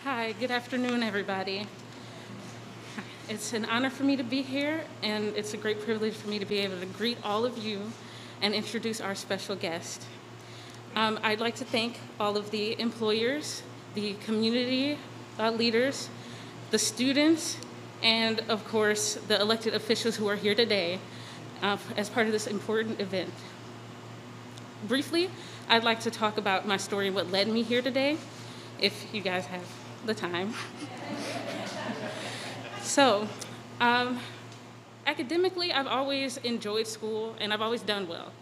Hi, good afternoon, everybody. It's an honor for me to be here, and it's a great privilege for me to be able to greet all of you and introduce our special guest. I'd like to thank all of the employers, the community leaders, the students, and of course, the elected officials who are here today as part of this important event. Briefly, I'd like to talk about my story and what led me here today, if you guys have the time. So, academically, I've always enjoyed school and I've always done well.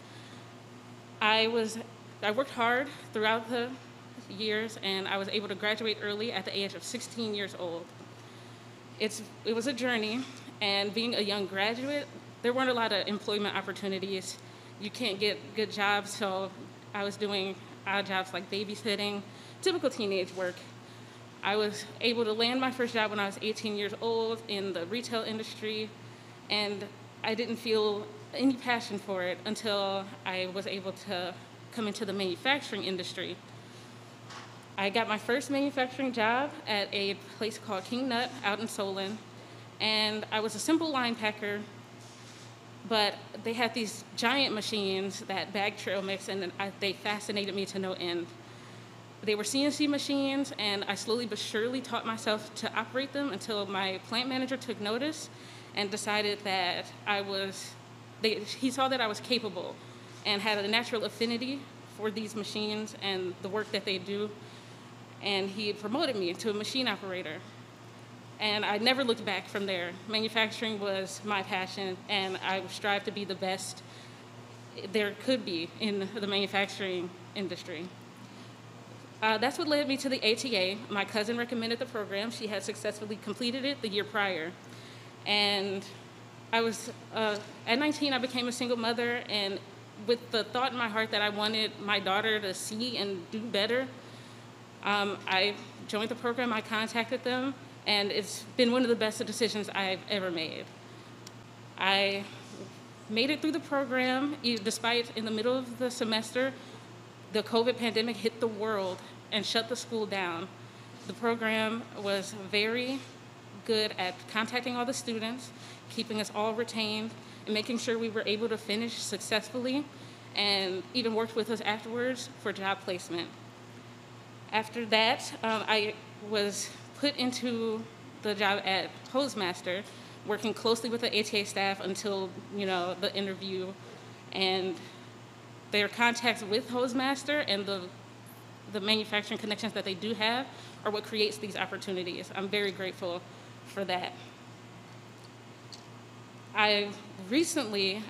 I worked hard throughout the years and I was able to graduate early at the age of 16 years old. It was a journey, and being a young graduate, there weren't a lot of employment opportunities. You can't get good jobs, so I was doing odd jobs like babysitting, typical teenage work. I was able to land my first job when I was 18 years old in the retail industry, and I didn't feel any passion for it until I was able to come into the manufacturing industry. I got my first manufacturing job at a place called King Nut out in Solon, and I was a simple line packer, but they had these giant machines that bag trail mix, and they fascinated me to no end. They were CNC machines, and I slowly but surely taught myself to operate them until my plant manager took notice and decided that he saw that I was capable and had a natural affinity for these machines and the work that they do, and he promoted me to a machine operator. And I never looked back from there. Manufacturing was my passion, and I strive to be the best there could be in the manufacturing industry. That's what led me to the ATA. My cousin recommended the program. She had successfully completed it the year prior. And at 19, I became a single mother, and with the thought in my heart that I wanted my daughter to see and do better, I joined the program, I contacted them, and it's been one of the best decisions I've ever made. I made it through the program, despite in the middle of the semester, the COVID pandemic hit the world and shut the school down. The program was very good at contacting all the students, keeping us all retained, and making sure we were able to finish successfully, and even worked with us afterwards for job placement. After that, I was put into the job at Hosemaster, working closely with the ATA staff until the interview, and their contacts with Hosemaster and the manufacturing connections that they do have are what creates these opportunities. I'm very grateful for that. I recently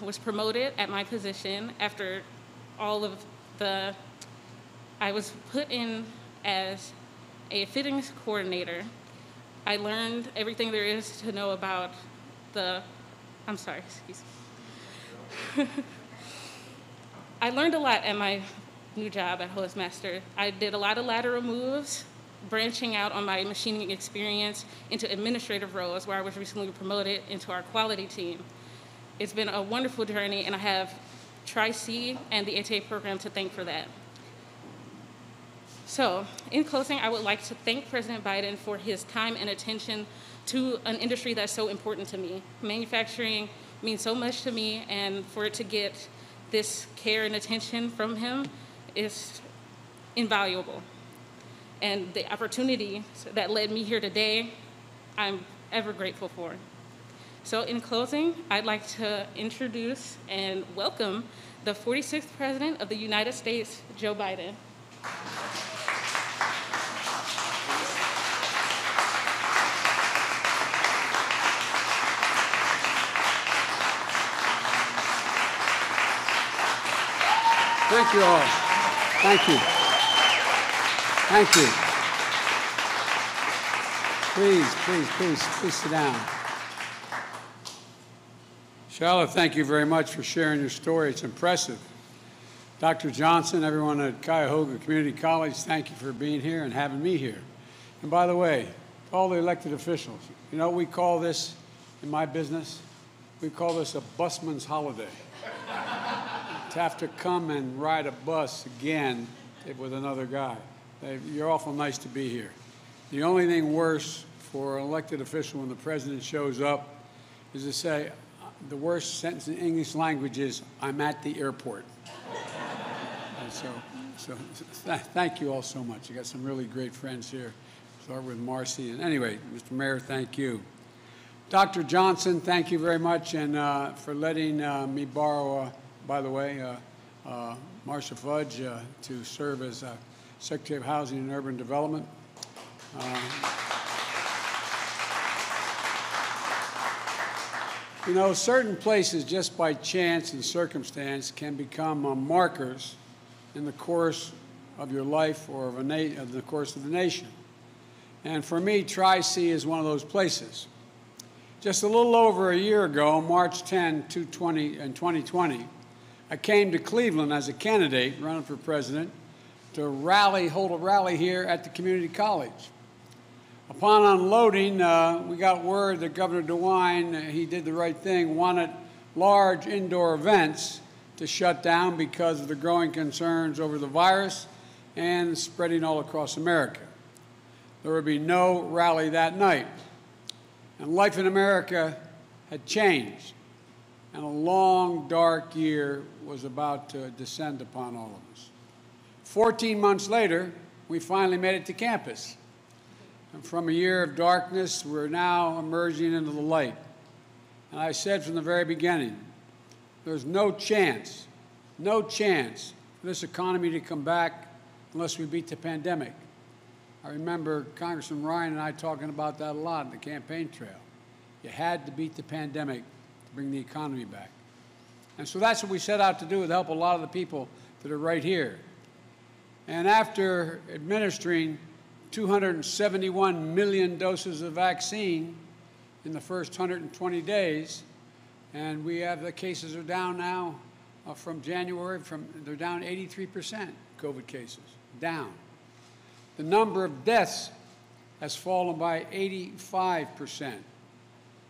was promoted at my position after I was put in as a fittings coordinator. I learned everything there is to know about I'm sorry, excuse me. I learned a lot at my new job at Hosemaster. I did a lot of lateral moves, branching out on my machining experience into administrative roles, where I was recently promoted into our quality team. It's been a wonderful journey, and I have Tri-C and the ATA program to thank for that. So, in closing, I would like to thank President Biden for his time and attention to an industry that's so important to me. Manufacturing means so much to me, and for it to get this care and attention from him is invaluable. And the opportunity that led me here today, I'm ever grateful for. So in closing, I'd like to introduce and welcome the 46th President of the United States, Joe Biden. Thank you all. Thank you. Thank you. Please sit down. Charlotte, thank you very much for sharing your story. It's impressive. Dr. Johnson, everyone at Cuyahoga Community College, thank you for being here and having me here. And by the way, all the elected officials, you know what we call this in my business? We call this a busman's holiday. To have to come and ride a bus again with another guy. You're awful nice to be here. The only thing worse for an elected official when the president shows up is to say, the worst sentence in English language is, "I'm at the airport." And so thank you all so much. You got some really great friends here. Start with Marcy. And anyway, Mr. Mayor, thank you. Dr. Johnson, thank you very much, and for letting me borrow, by the way, Marcia Fudge to serve as Secretary of Housing and Urban Development. You know, certain places, just by chance and circumstance, can become markers in the course of your life or of the course of the nation. And for me, Tri-C is one of those places. Just a little over a year ago, March 10, 2020, I came to Cleveland as a candidate running for president to hold a rally here at the community college. Upon unloading, we got word that Governor DeWine, he did the right thing, wanted large indoor events to shut down because of the growing concerns over the virus and spreading all across America. There would be no rally that night. And life in America had changed, and a long, dark year was about to descend upon all of us. 14 months later, we finally made it to campus. And from a year of darkness, we're now emerging into the light. And I said from the very beginning, there's no chance for this economy to come back unless we beat the pandemic. I remember Congressman Ryan and I talking about that a lot in the campaign trail. You had to beat the pandemic to bring the economy back. And so that's what we set out to do, to help a lot of the people that are right here. And after administering 271 million doses of vaccine in the first 120 days, and we have the cases are down now from January, they're down 83%, COVID cases, down. The number of deaths has fallen by 85%.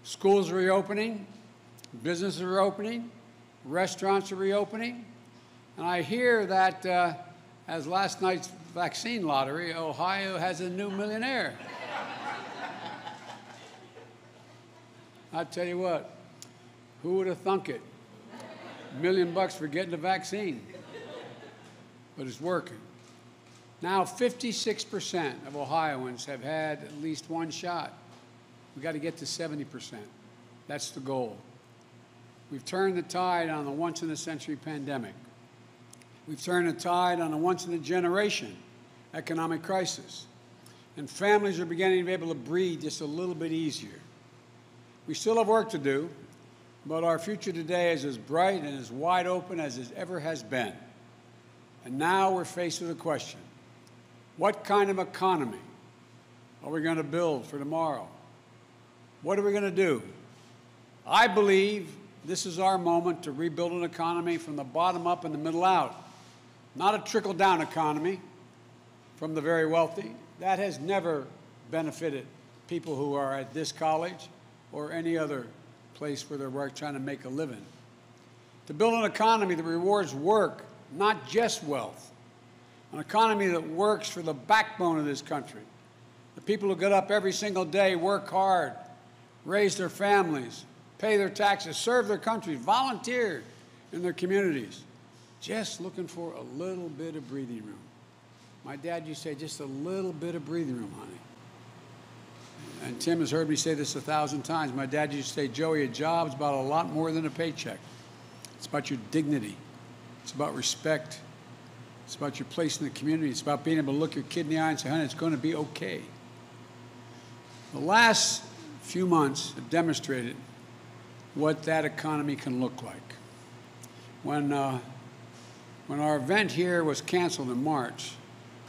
Schools are reopening, businesses are opening, restaurants are reopening, and I hear that as last night's vaccine lottery, Ohio has a new millionaire. I tell you what, who would have thunk it? $1 million for getting the vaccine. But it's working. Now 56% of Ohioans have had at least one shot. We've got to get to 70%. That's the goal. We've turned the tide on the once-in-a-century pandemic. We've turned the tide on a once-in-a-generation economic crisis. And families are beginning to be able to breathe just a little bit easier. We still have work to do, but our future today is as bright and as wide open as it ever has been. And now we're faced with a question. What kind of economy are we going to build for tomorrow? What are we going to do? I believe this is our moment to rebuild an economy from the bottom up and the middle out. Not a trickle-down economy from the very wealthy. That has never benefited people who are at this college or any other place where they're trying to make a living. To build an economy that rewards work, not just wealth. An economy that works for the backbone of this country. The people who get up every single day, work hard, raise their families, pay their taxes, serve their country, volunteer in their communities, just looking for a little bit of breathing room. My dad used to say, just a little bit of breathing room, honey. And Tim has heard me say this 1,000 times. My dad used to say, Joey, a job's about a lot more than a paycheck. It's about your dignity. It's about respect. It's about your place in the community. It's about being able to look your kid in the eye and say, honey, it's going to be okay. The last few months have demonstrated what that economy can look like. When our event here was canceled in March,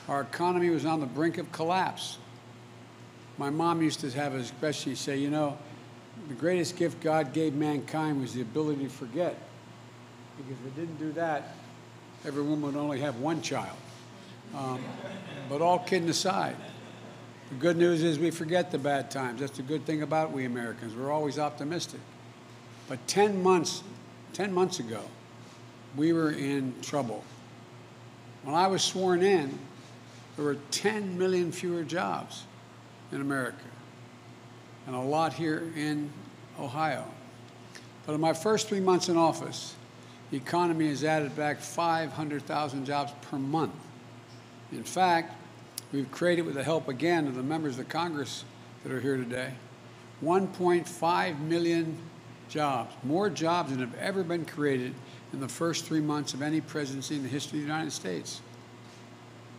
our economy was on the brink of collapse. My mom used to have an expression, say, you know, the greatest gift God gave mankind was the ability to forget. Because if it didn't do that, every woman would only have one child. But all kidding aside, the good news is we forget the bad times. That's the good thing about we Americans. We're always optimistic. But 10 months ago, we were in trouble. When I was sworn in, there were 10 million fewer jobs. in America, and a lot here in Ohio. But in my first 3 months in office, the economy has added back 500,000 jobs per month. In fact, we've created, with the help again of the members of Congress that are here today, 1.5 million jobs, more jobs than have ever been created in the first 3 months of any presidency in the history of the United States.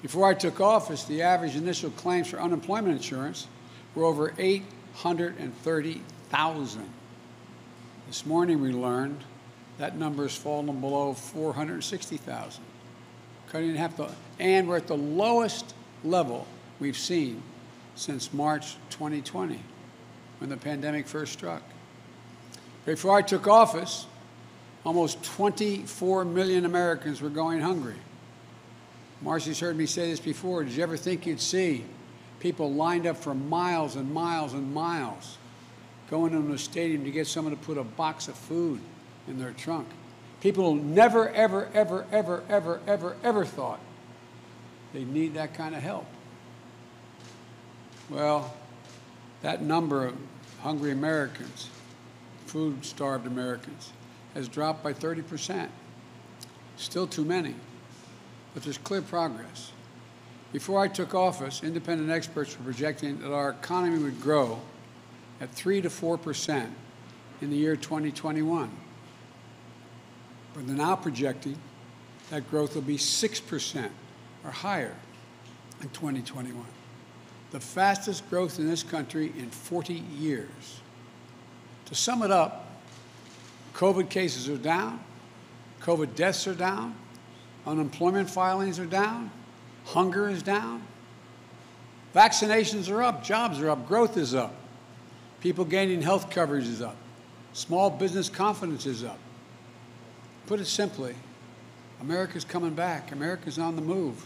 Before I took office, the average initial claims for unemployment insurance were over 830,000. This morning we learned that number has fallen below 460,000, cutting in half, and we're at the lowest level we've seen since March 2020, when the pandemic first struck. Before I took office, almost 24 million Americans were going hungry. Marcy's heard me say this before. Did you ever think you'd see people lined up for miles and miles and miles going into a stadium to get someone to put a box of food in their trunk? People who never, ever, ever, ever, ever, ever, ever thought they need that kind of help. Well, that number of hungry Americans, food-starved Americans, has dropped by 30%. Still too many, but there's clear progress. Before I took office, independent experts were projecting that our economy would grow at 3 to 4% in the year 2021. But they're now projecting that growth will be 6% or higher in 2021. The fastest growth in this country in 40 years. To sum it up, COVID cases are down, COVID deaths are down, unemployment filings are down, hunger is down, vaccinations are up, jobs are up, growth is up, people gaining health coverage is up, small business confidence is up. Put it simply, America's coming back. America's on the move.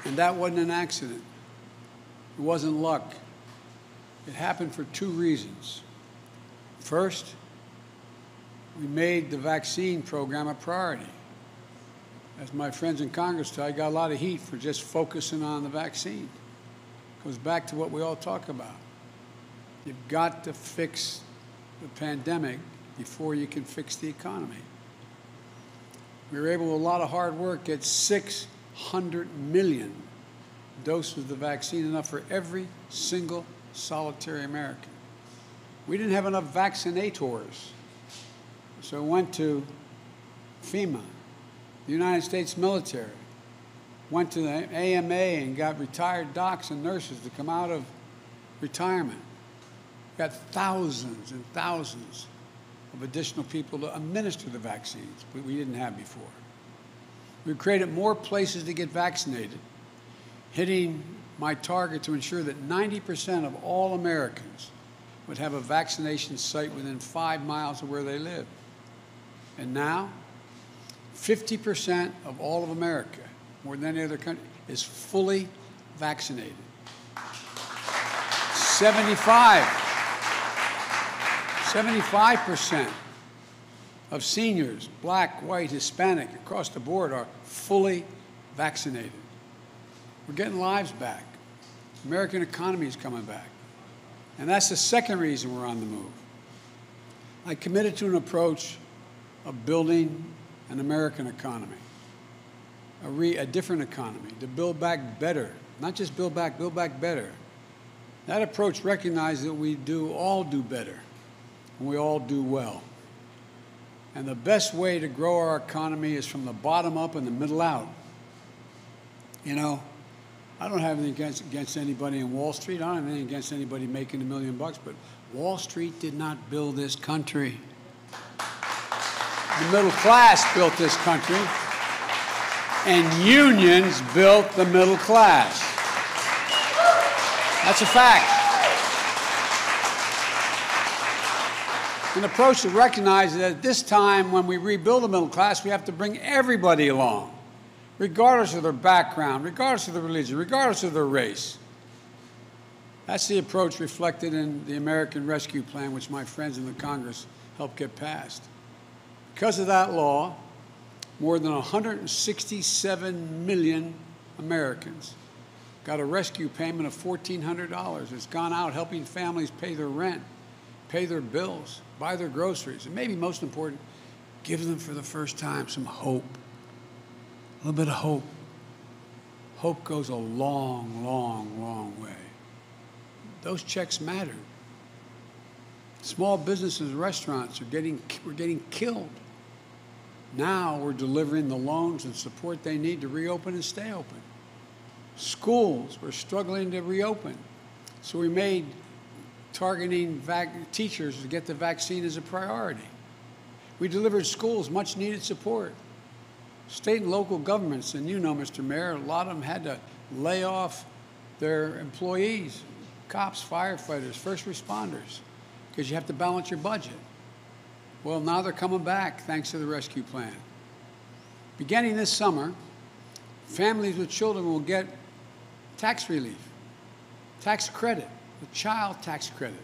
And that wasn't an accident. It wasn't luck. It happened for two reasons. First, we made the vaccine program a priority. As my friends in Congress tell, I got a lot of heat for just focusing on the vaccine. It goes back to what we all talk about. You've got to fix the pandemic before you can fix the economy. We were able, with a lot of hard work, get 600 million doses of the vaccine, enough for every single solitary American. We didn't have enough vaccinators, so we went to FEMA, the United States military, went to the AMA and got retired docs and nurses to come out of retirement. Got thousands and thousands of additional people to administer the vaccines, but we didn't have before. We created more places to get vaccinated, hitting my target to ensure that 90% of all Americans would have a vaccination site within 5 miles of where they live. And now, 50% of all of America, more than any other country, is fully vaccinated. 75% of seniors, black, white, Hispanic, across the board, are fully vaccinated. We're getting lives back. The American economy is coming back. And that's the second reason we're on the move. I committed to an approach of building an American economy, a different economy, to build back better. Not just build back better. That approach recognizes that we all do better, and we all do well. And the best way to grow our economy is from the bottom up and the middle out. You know, I don't have anything against anybody in Wall Street. I don't have anything against anybody making $1 million, but Wall Street did not build this country. The middle class built this country, and unions built the middle class. That's a fact. An approach that recognizes that at this time, when we rebuild the middle class, we have to bring everybody along, regardless of their background, regardless of their religion, regardless of their race. That's the approach reflected in the American Rescue Plan, which my friends in the Congress helped get passed. Because of that law, more than 167 million Americans got a rescue payment of $1,400. It's gone out helping families pay their rent, pay their bills, buy their groceries, and maybe most important, give them for the first time some hope. A little bit of hope. Hope goes a long, long, long way. Those checks matter. Small businesses and restaurants were getting killed. Now we're delivering the loans and support they need to reopen and stay open. Schools were struggling to reopen, so we made targeting teachers to get the vaccine as a priority. We delivered schools much needed support. State and local governments, and you know, Mr. Mayor, a lot of them had to lay off their employees, cops, firefighters, first responders, because you have to balance your budget. Well, now they're coming back thanks to the rescue plan. Beginning this summer, families with children will get tax relief, tax credit, the child tax credit,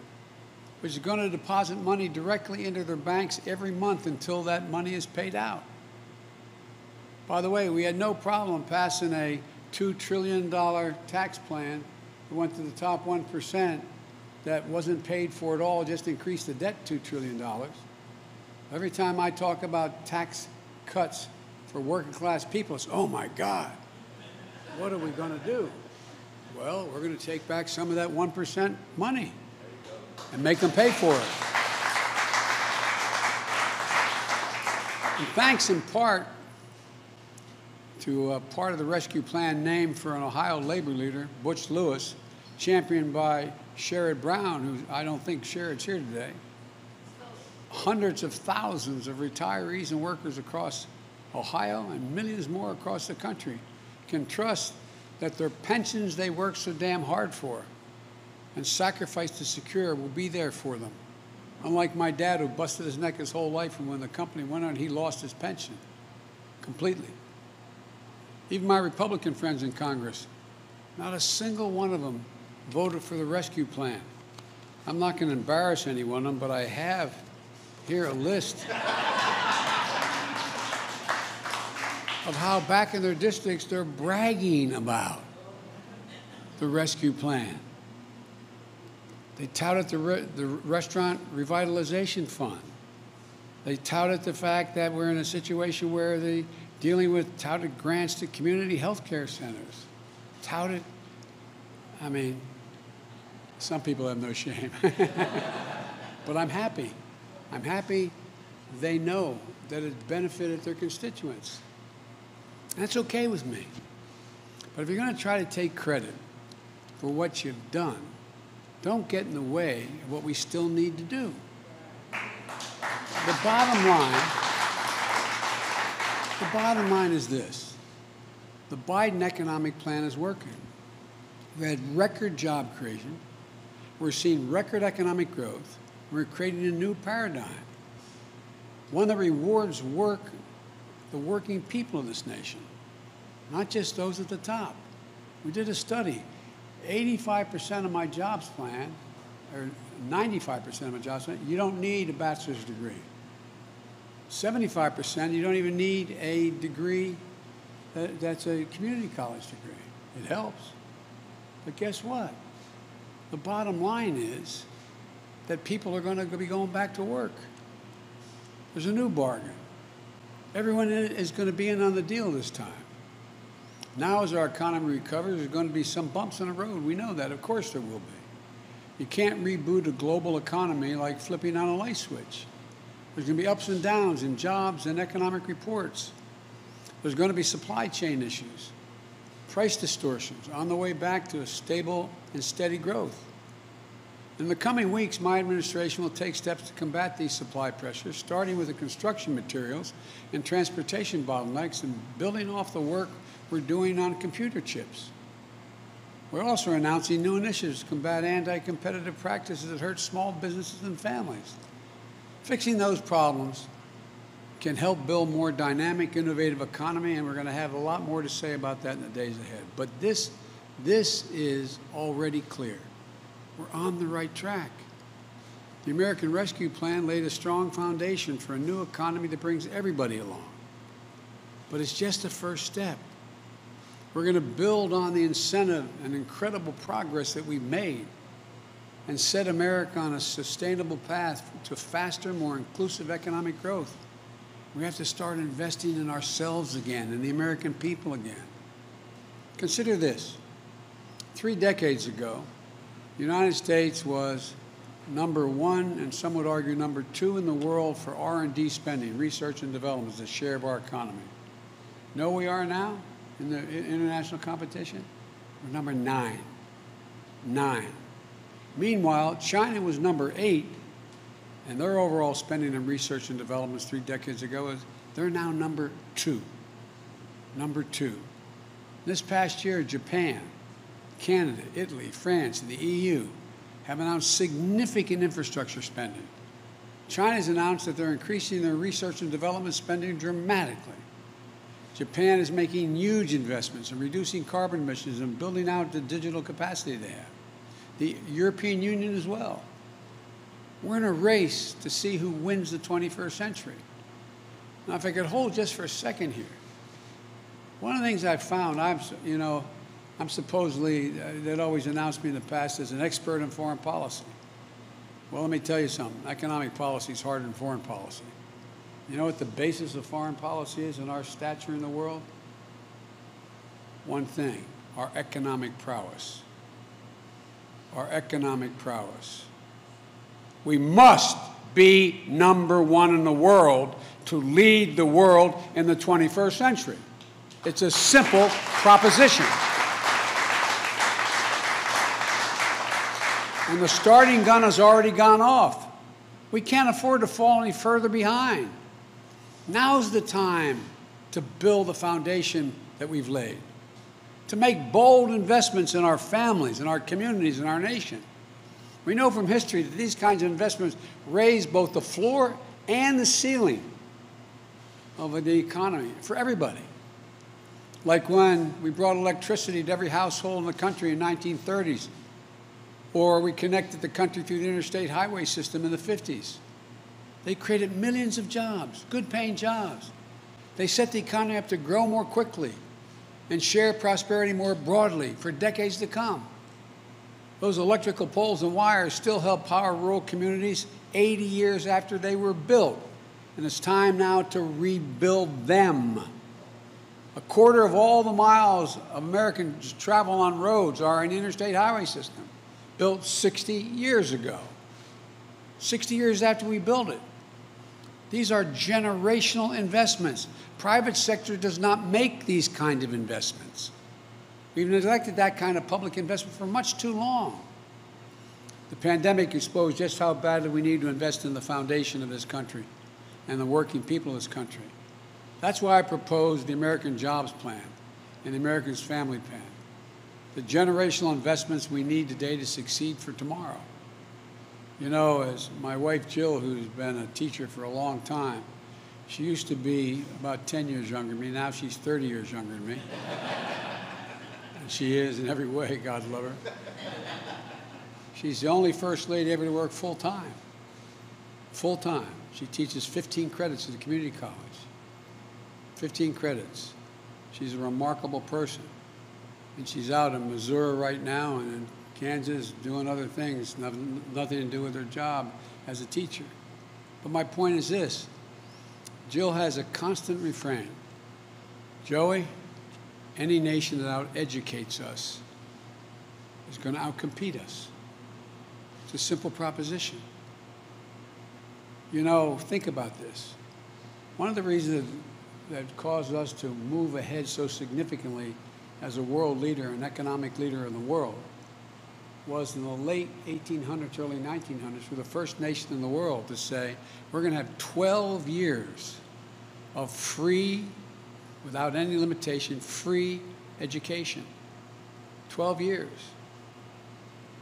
which is going to deposit money directly into their banks every month until that money is paid out. By the way, we had no problem passing a $2 trillion tax plan that went to the top 1% that wasn't paid for at all, just increased the debt $2 trillion. Every time I talk about tax cuts for working class people, it's, oh my God, what are we going to do? Well, we're going to take back some of that 1% money and make them pay for it. And thanks in part to a part of the rescue plan named for an Ohio labor leader, Butch Lewis, championed by Sherrod Brown, who I don't think Sherrod's here today. Hundreds of thousands of retirees and workers across Ohio and millions more across the country can trust that their pensions they work so damn hard for and sacrificed to secure will be there for them. Unlike my dad, who busted his neck his whole life, and when the company went on, he lost his pension completely. Even my Republican friends in Congress, not a single one of them voted for the rescue plan. I'm not going to embarrass any one of them, but I have here a list of how back in their districts they're bragging about the rescue plan. They touted the Restaurant Revitalization Fund. They touted the fact that we're in a situation where they're dealing with touted grants to community health care centers. Touted, I mean, some people have no shame. But I'm happy. I'm happy they know that it benefited their constituents. That's okay with me. But if you're going to try to take credit for what you've done, don't get in the way of what we still need to do. The bottom line is this. The Biden economic plan is working. We had record job creation. We're seeing record economic growth. We're creating a new paradigm, one that rewards work, the working people of this nation, not just those at the top. We did a study. 85% of my jobs plan, or 95% of my jobs plan, you don't need a bachelor's degree. 75%, you don't even need a degree that's a community college degree. It helps. But guess what? The bottom line is that people are going to be going back to work. There's a new bargain. Everyone is going to be in on the deal this time. Now as our economy recovers, there's going to be some bumps in the road. We know that. Of course there will be. You can't reboot a global economy like flipping on a light switch. There's going to be ups and downs in jobs and economic reports. There's going to be supply chain issues, price distortions on the way back to a stable and steady growth. In the coming weeks, my administration will take steps to combat these supply pressures, starting with the construction materials and transportation bottlenecks and building off the work we're doing on computer chips. We're also announcing new initiatives to combat anti-competitive practices that hurt small businesses and families. Fixing those problems can help build a more dynamic, innovative economy, and we're going to have a lot more to say about that in the days ahead. But this is already clear. We're on the right track. The American Rescue Plan laid a strong foundation for a new economy that brings everybody along. But it's just the first step. We're going to build on the incentive and incredible progress that we've made and set America on a sustainable path to faster, more inclusive economic growth. We have to start investing in ourselves again, in the American people again. Consider this. 3 decades ago, the United States was number 1, and some would argue number 2 in the world for R&D spending, research and development, as a share of our economy. Know where we are now in the international competition? We're number 9. 9. Meanwhile, China was number 8, and their overall spending on research and development 3 decades ago, they're now number 2. Number 2. This past year, Japan, Canada, Italy, France, and the EU have announced significant infrastructure spending. China's announced that they're increasing their research and development spending dramatically. Japan is making huge investments in reducing carbon emissions and building out the digital capacity they have. The European Union as well. We're in a race to see who wins the 21st century. Now, if I could hold just for a second here, one of the things I've found, I'm supposedly, they'd always announced me in the past as an expert in foreign policy. Well, let me tell you something. Economic policy is harder than foreign policy. You know what the basis of foreign policy is in our stature in the world? One thing, our economic prowess. Our economic prowess. We must be number 1 in the world to lead the world in the 21st century. It's a simple proposition. And the starting gun has already gone off. We can't afford to fall any further behind. Now's the time to build the foundation that we've laid, to make bold investments in our families, in our communities, in our nation. We know from history that these kinds of investments raise both the floor and the ceiling of the economy for everybody. Like when we brought electricity to every household in the country in the 1930s, or we connected the country through the interstate highway system in the 50s. They created millions of jobs, good-paying jobs. They set the economy up to grow more quickly and share prosperity more broadly for decades to come. Those electrical poles and wires still help power rural communities 80 years after they were built, and it's time now to rebuild them. 1/4 of all the miles Americans travel on roads are in the interstate highway system, built 60 years ago. 60 years after we built it. These are generational investments. Private sector does not make these kind of investments. We've neglected that kind of public investment for much too long. The pandemic exposed just how badly we need to invest in the foundation of this country and the working people of this country. That's why I proposed the American Jobs Plan and the American Family Plan, the generational investments we need today to succeed for tomorrow. You know, as my wife Jill, who's been a teacher for a long time, she used to be about 10 years younger than me. Now she's 30 years younger than me. And she is in every way, God love her. She's the only first lady ever to work full-time. Full-time. She teaches 15 credits at the community college. 15 credits. She's a remarkable person. And she's out in Missouri right now and in Kansas doing other things, nothing to do with her job as a teacher. But my point is this. Jill has a constant refrain. Joey, any nation that out-educates us is going to outcompete us. It's a simple proposition. You know, think about this. One of the reasons that caused us to move ahead so significantly as a world leader, an economic leader in the world, was in the late 1800s, early 1900s, we're the first nation in the world to say, we're going to have 12 years of free, without any limitation, free education. 12 years.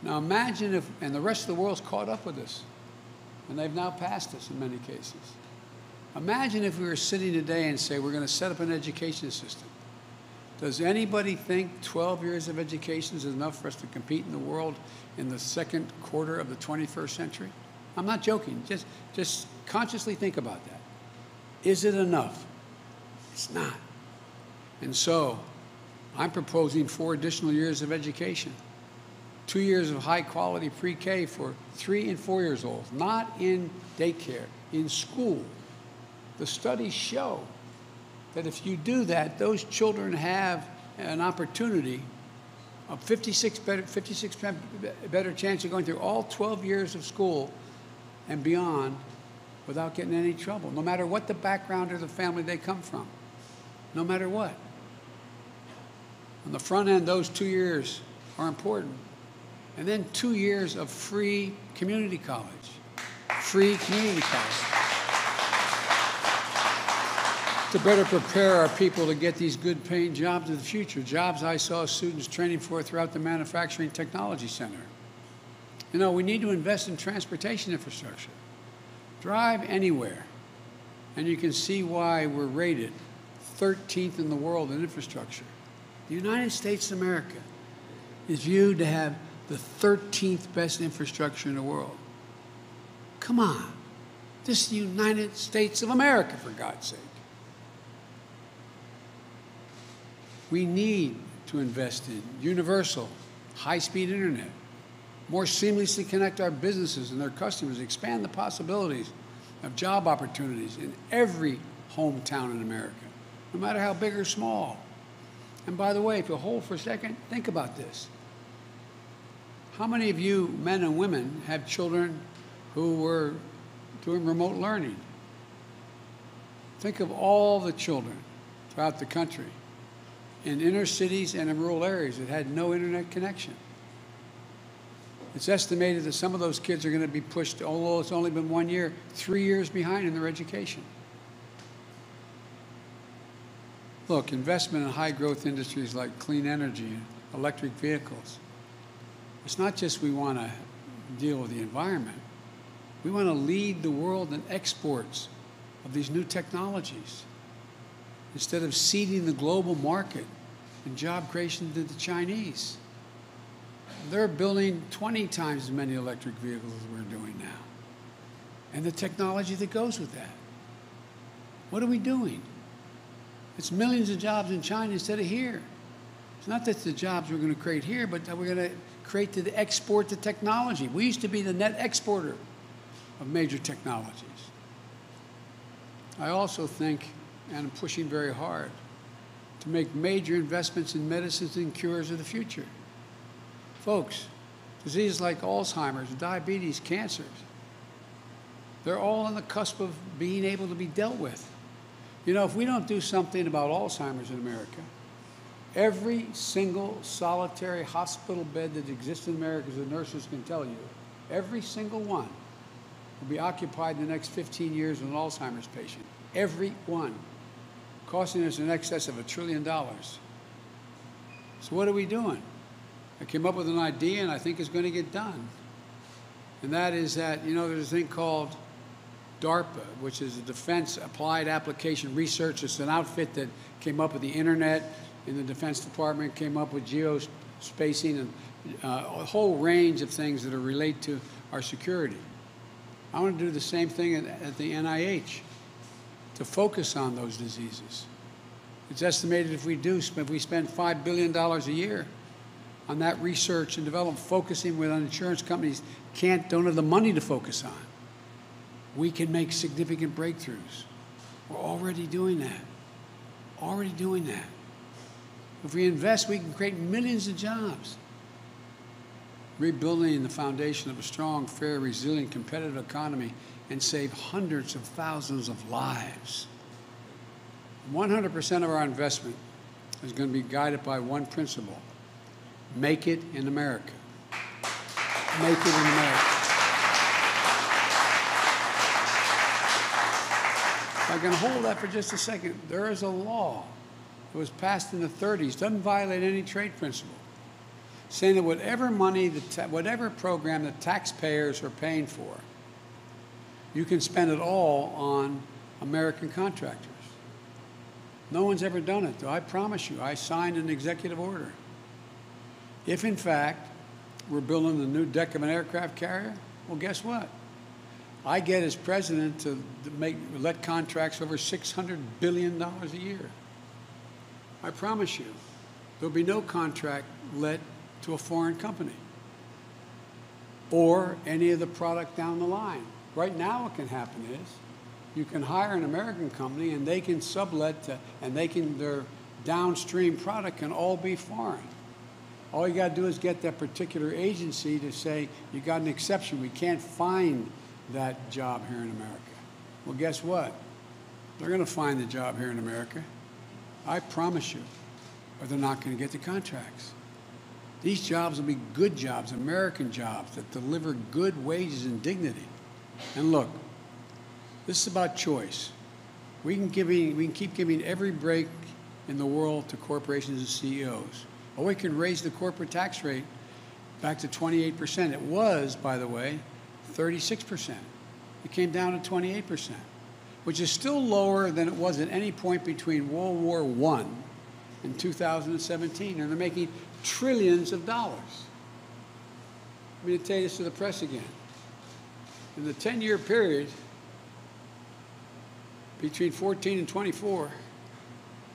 Now imagine if, and the rest of the world's caught up with us, and they've now passed us in many cases. Imagine if we were sitting today and say, we're going to set up an education system. Does anybody think 12 years of education is enough for us to compete in the world in the second quarter of the 21st century? I'm not joking. Just consciously think about that. Is it enough? It's not. And so I'm proposing 4 additional years of education. 2 years of high-quality pre-K for 3 and 4 years old, not in daycare, in school. The studies show that if you do that, those children have an opportunity of 56% better chance of going through all 12 years of school and beyond without getting in any trouble, no matter what the background or the family they come from, no matter what. On the front end, those 2 years are important. And then 2 years of free community college. Free community college. To better prepare our people to get these good paying jobs of the future, jobs I saw students training for throughout the Manufacturing Technology Center. You know, we need to invest in transportation infrastructure. Drive anywhere, and you can see why we're rated 13th in the world in infrastructure. The United States of America is viewed to have the 13th best infrastructure in the world. Come on. This is the United States of America, for God's sake. We need to invest in universal, high-speed internet, more seamlessly connect our businesses and their customers, expand the possibilities of job opportunities in every hometown in America, no matter how big or small. And by the way, if you hold for a second, think about this. How many of you, men and women, have children who were doing remote learning? Think of all the children throughout the country in inner cities and in rural areas that had no internet connection. It's estimated that some of those kids are going to be pushed, although it's only been 1 year, 3 years behind in their education. Look, investment in high-growth industries like clean energy and electric vehicles. It's not just we want to deal with the environment. We want to lead the world in exports of these new technologies instead of ceding the global market and job creation to the Chinese. They're building 20 times as many electric vehicles as we're doing now. And the technology that goes with that. What are we doing? It's millions of jobs in China instead of here. It's not that the jobs we're going to create here, but that we're going to create to export the technology. We used to be the net exporter of major technologies. I also think, and I'm pushing very hard, to make major investments in medicines and cures of the future. Folks, diseases like Alzheimer's, diabetes, cancers, they're all on the cusp of being able to be dealt with. You know, if we don't do something about Alzheimer's in America, every single solitary hospital bed that exists in America, as the nurses can tell you, every single one will be occupied in the next 15 years with an Alzheimer's patient. Every one. Costing us in excess of $1 trillion. So what are we doing? I came up with an idea, and I think it's going to get done. And that is that, you know, there's a thing called DARPA, which is the Defense Applied Application Research. It's an outfit that came up with the internet in the Defense Department, came up with geospacing and a whole range of things that are related to our security. I want to do the same thing at the NIH to focus on those diseases. It's estimated if we spend $5 billion a year on that research and development, focusing with insurance companies don't have the money to focus on, we can make significant breakthroughs. We're already doing that. Already doing that. If we invest, we can create millions of jobs. Rebuilding the foundation of a strong, fair, resilient, competitive economy and save hundreds of thousands of lives. 100% of our investment is going to be guided by one principle: make it in America. Make it in America. If I can hold that for just a second, there is a law that was passed in the 30s, doesn't violate any trade principle, saying that whatever money, whatever program the taxpayers are paying for, you can spend it all on American contractors. No one's ever done it, though. I promise you, I signed an executive order. If, in fact, we're building the new deck of an aircraft carrier, well, guess what? I get as president to let contracts over $600 billion a year. I promise you, there'll be no contract let to a foreign company or any of the product down the line. Right now what can happen is you can hire an American company and they can sublet to, and their downstream product can all be foreign. All you got to do is get that particular agency to say, you got an exception, we can't find that job here in America. Well, guess what? They're going to find the job here in America. I promise you, or they're not going to get the contracts. These jobs will be good jobs, American jobs that deliver good wages and dignity. And look, this is about choice. We can keep giving every break in the world to corporations and CEOs. Or we can raise the corporate tax rate back to 28%. It was, by the way, 36%. It came down to 28%, which is still lower than it was at any point between World War I and 2017. And they're making trillions of dollars. Let me tell you this to the press again. In the 10-year period between 14 and 24,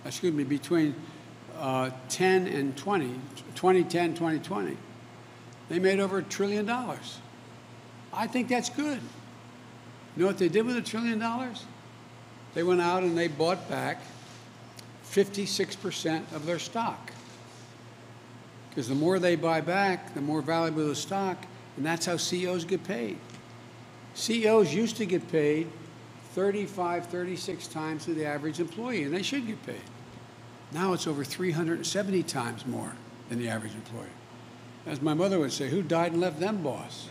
excuse me, between 10 and 20, 2010, 2020, they made over $1 trillion. I think that's good. You know what they did with $1 trillion? They went out and they bought back 56% of their stock. Because the more they buy back, the more valuable the stock, and that's how CEOs get paid. CEOs used to get paid 35, 36 times to the average employee, and they should get paid. Now it's over 370 times more than the average employee. As my mother would say, who died and left them, boss?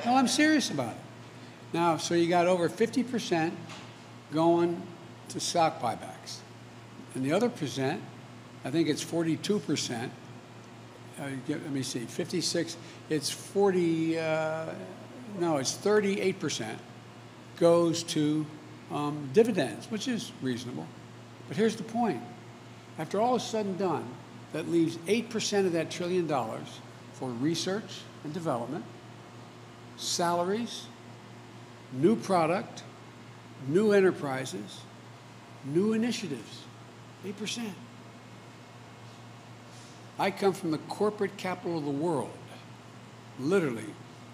No, I'm serious about it. Now, so you got over 50% going to stock buybacks. And the other percent, I think it's 42%. Let me see, 56, it's 40, no, it's 38% goes to dividends, which is reasonable. But here's the point. After all is said and done, that leaves 8% of that $1 trillion for research and development, salaries, new product, new enterprises, new initiatives. 8%. I come from the corporate capital of the world. Literally,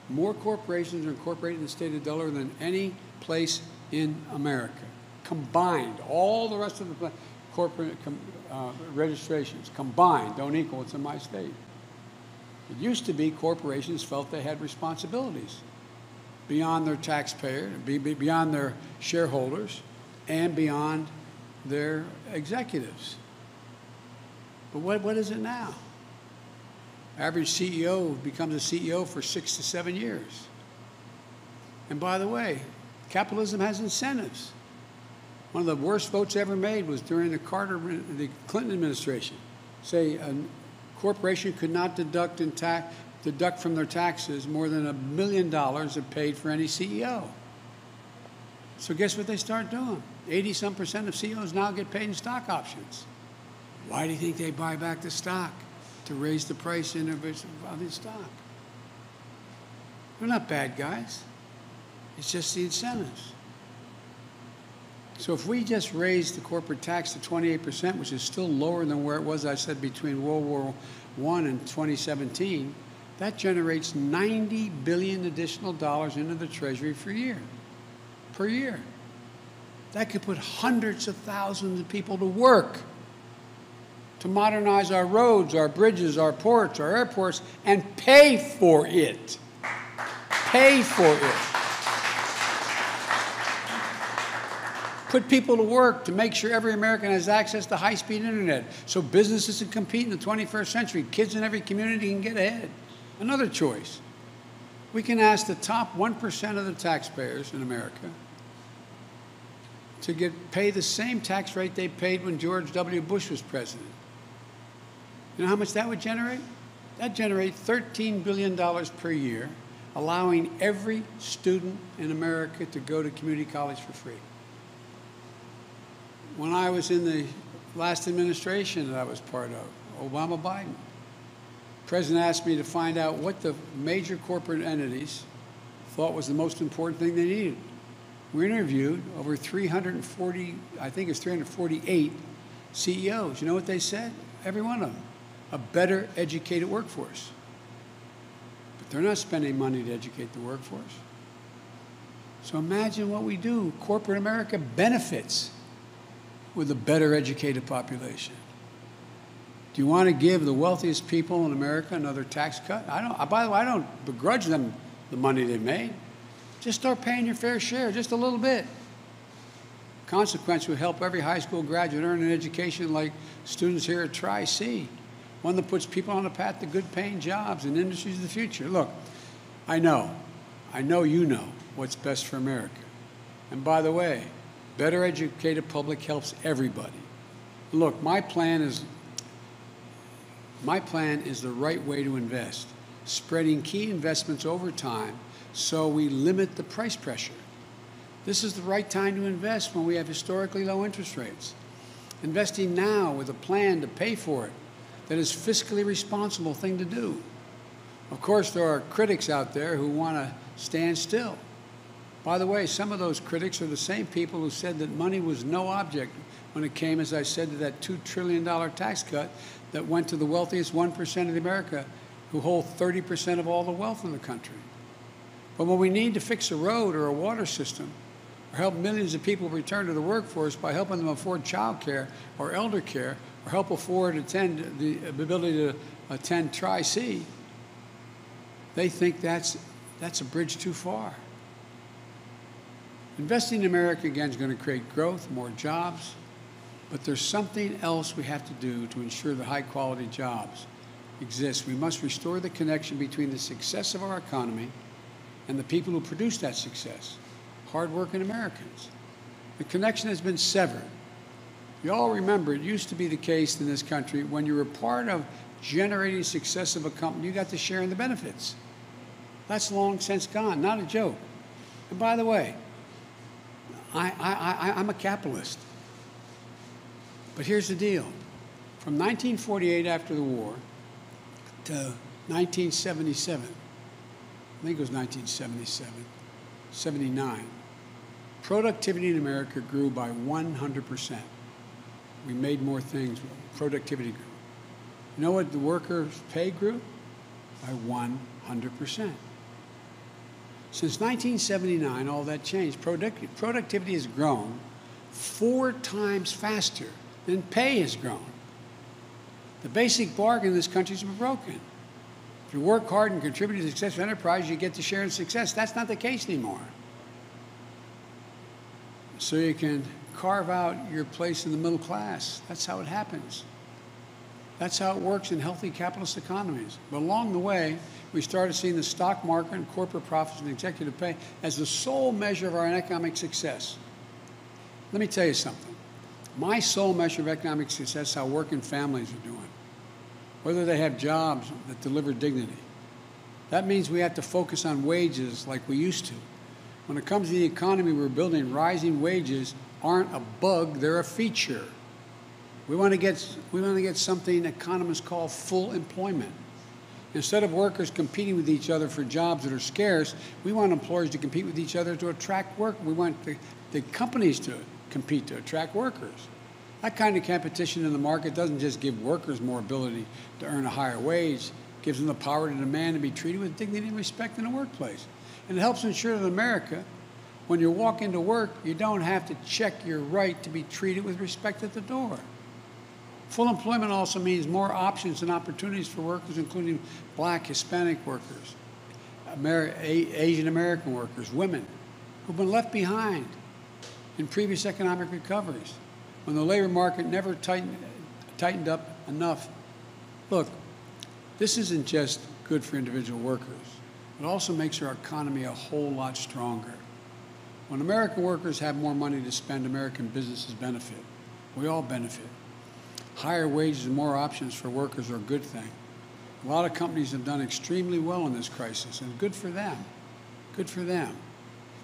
more corporations are incorporated in the state of Delaware than any place in America. Combined, all the rest of the corporate registrations combined don't equal what's in my state. It used to be corporations felt they had responsibilities beyond their taxpayer, beyond their shareholders, and beyond their executives. But what is it now? Average CEO becomes a CEO for 6 to 7 years. And by the way, capitalism has incentives. One of the worst votes ever made was during the Clinton administration. Say a corporation could not deduct from their taxes more than $1 million it paid for any CEO. So guess what they start doing? 80-some% of CEOs now get paid in stock options. Why do you think they buy back the stock? To raise the price of the stock. They're not bad guys. It's just the incentives. So if we just raise the corporate tax to 28%, which is still lower than where it was, I said, between World War I and 2017, that generates $90 billion additional dollars into the Treasury per year. That could put hundreds of thousands of people to work to modernize our roads, our bridges, our ports, our airports, and pay for it. Pay for it. Put people to work to make sure every American has access to high-speed internet so businesses can compete in the 21st century. Kids in every community can get ahead. Another choice. We can ask the top 1% of the taxpayers in America to pay the same tax rate they paid when George W. Bush was president. You know how much that would generate? That generates $13 billion per year, allowing every student in America to go to community college for free. When I was in the last administration that I was part of, Obama-Biden, the president asked me to find out what the major corporate entities thought was the most important thing they needed. We interviewed over 340, I think it's 348 CEOs. You know what they said? Every one of them. A better educated workforce. But they're not spending money to educate the workforce. So imagine what we do. Corporate America benefits with a better educated population. Do you want to give the wealthiest people in America another tax cut? By the way, I don't begrudge them the money they made. Just start paying your fair share, just a little bit. Consequence would help every high school graduate earn an education like students here at Tri-C, one that puts people on a path to good paying jobs and industries of the future. Look, I know you know what's best for America. And by the way, better educated public helps everybody. Look, my plan is the right way to invest, spreading key investments over time so we limit the price pressure. This is the right time to invest when we have historically low interest rates. Investing now with a plan to pay for it, that is fiscally responsible thing to do. Of course, there are critics out there who want to stand still. By the way, some of those critics are the same people who said that money was no object when it came, as I said, to that $2 trillion tax cut that went to the wealthiest 1% of America, who hold 30% of all the wealth in the country. But when we need to fix a road or a water system, or help millions of people return to the workforce by helping them afford child care or elder care, or help afford the ability to attend Tri-C, they think that's a bridge too far. Investing in America, again, is going to create growth, more jobs, but there's something else we have to do to ensure that high-quality jobs exist. We must restore the connection between the success of our economy and the people who produce that success, hard-working Americans. The connection has been severed. You all remember, it used to be the case in this country, when you were part of generating success of a company, you got to share in the benefits. That's long since gone, not a joke. And by the way, I'm a capitalist. But here's the deal. From 1948 after the war to 1977, I think it was 1977, 79, productivity in America grew by 100%. We made more things. Productivity grew. You know what the workers' pay grew? By 100%. Since 1979, all that changed. Productivity has grown 4 times faster than pay has grown. The basic bargain in this country has been broken. If you work hard and contribute to the success of enterprise, you get to share in success. That's not the case anymore. So you can carve out your place in the middle class. That's how it happens. That's how it works in healthy capitalist economies. But along the way, we started seeing the stock market and corporate profits and executive pay as the sole measure of our economic success. Let me tell you something. My sole measure of economic success is how working families are doing, whether they have jobs that deliver dignity. That means we have to focus on wages like we used to. When it comes to the economy we're building, rising wages aren't a bug, they're a feature. We want to get something economists call full employment. Instead of workers competing with each other for jobs that are scarce, we want employers to compete with each other to attract work. We want the companies to compete to attract workers. That kind of competition in the market doesn't just give workers more ability to earn a higher wage, it gives them the power to demand and be treated with dignity and respect in the workplace. And it helps ensure that in America, when you walk into work, you don't have to check your right to be treated with respect at the door. Full employment also means more options and opportunities for workers, including Black, Hispanic workers, Asian American workers, women, who've been left behind in previous economic recoveries when the labor market never tightened up enough. Look, this isn't just good for individual workers. It also makes our economy a whole lot stronger. When American workers have more money to spend, American businesses benefit. We all benefit. Higher wages and more options for workers are a good thing. A lot of companies have done extremely well in this crisis, and good for them. Good for them.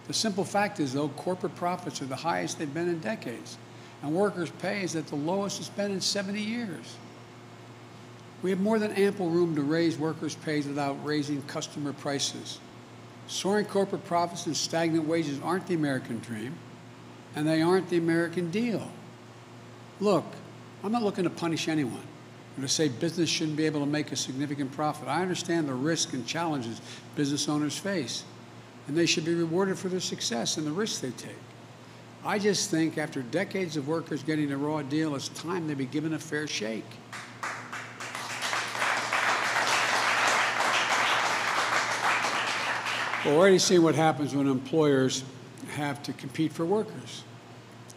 The simple fact is, though, corporate profits are the highest they've been in decades, and workers' pay is at the lowest it's been in 70 years. We have more than ample room to raise workers' pays without raising customer prices. Soaring corporate profits and stagnant wages aren't the American dream, and they aren't the American deal. Look, I'm not looking to punish anyone or to say business shouldn't be able to make a significant profit. I understand the risk and challenges business owners face, and they should be rewarded for their success and the risks they take. I just think after decades of workers getting a raw deal, it's time they be given a fair shake. We're already seeing what happens when employers have to compete for workers.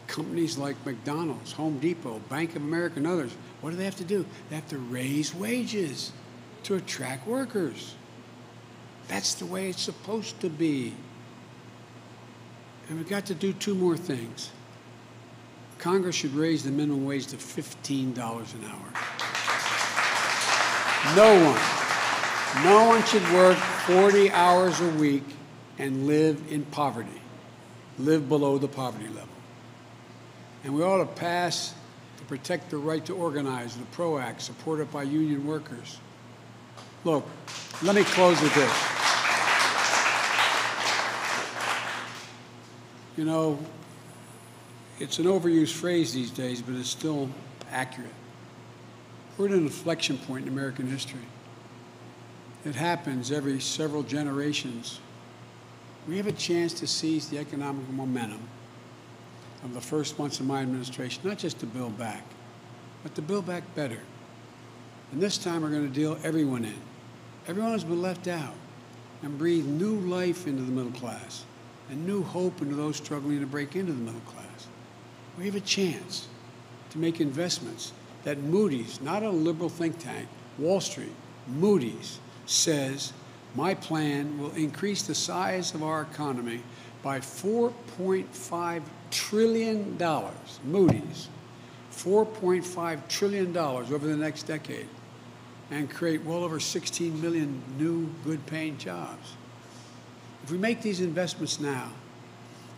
Companies like McDonald's, Home Depot, Bank of America, and others, what do they have to do? They have to raise wages to attract workers. That's the way it's supposed to be. And we've got to do two more things. Congress should raise the minimum wage to $15 an hour. No one should work 40 hours a week and live in poverty, live below the poverty level. And we ought to pass to protect the right to organize, the PRO Act, supported by union workers. Look, let me close with this. You know, it's an overused phrase these days, but it's still accurate. We're at an inflection point in American history. It happens every several generations. We have a chance to seize the economic momentum of the first months of my administration, not just to build back, but to build back better. And this time we're going to deal everyone in. Everyone has been left out, and breathe new life into the middle class and new hope into those struggling to break into the middle class. We have a chance to make investments that Moody's, not a liberal think tank, Wall Street, Moody's says my plan will increase the size of our economy by $4.5 trillion. Moody's, $4.5 trillion over the next decade, and create well over 16 million new good-paying jobs. If we make these investments now,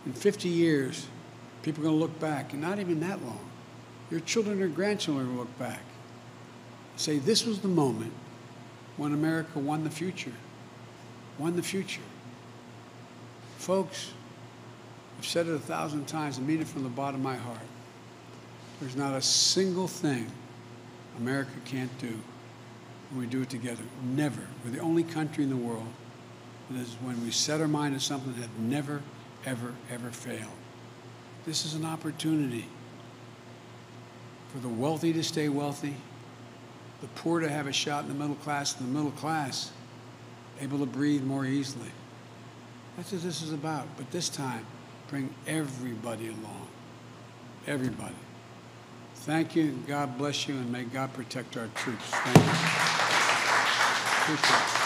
in 50 years, people are going to look back, and not even that long. Your children or grandchildren will look back and say, this was the moment when America won the future. Won the future. Folks, I've said it 1,000 times and mean it from the bottom of my heart. There's not a single thing America can't do when we do it together. Never. We're the only country in the world that is, when we set our mind to something, that never, ever, ever failed. This is an opportunity for the wealthy to stay wealthy, the poor to have a shot in the middle class, and the middle class able to breathe more easily. That's what this is about. But this time, bring everybody along. Everybody. Thank you. God bless you, and may God protect our troops. Thank you. Appreciate it.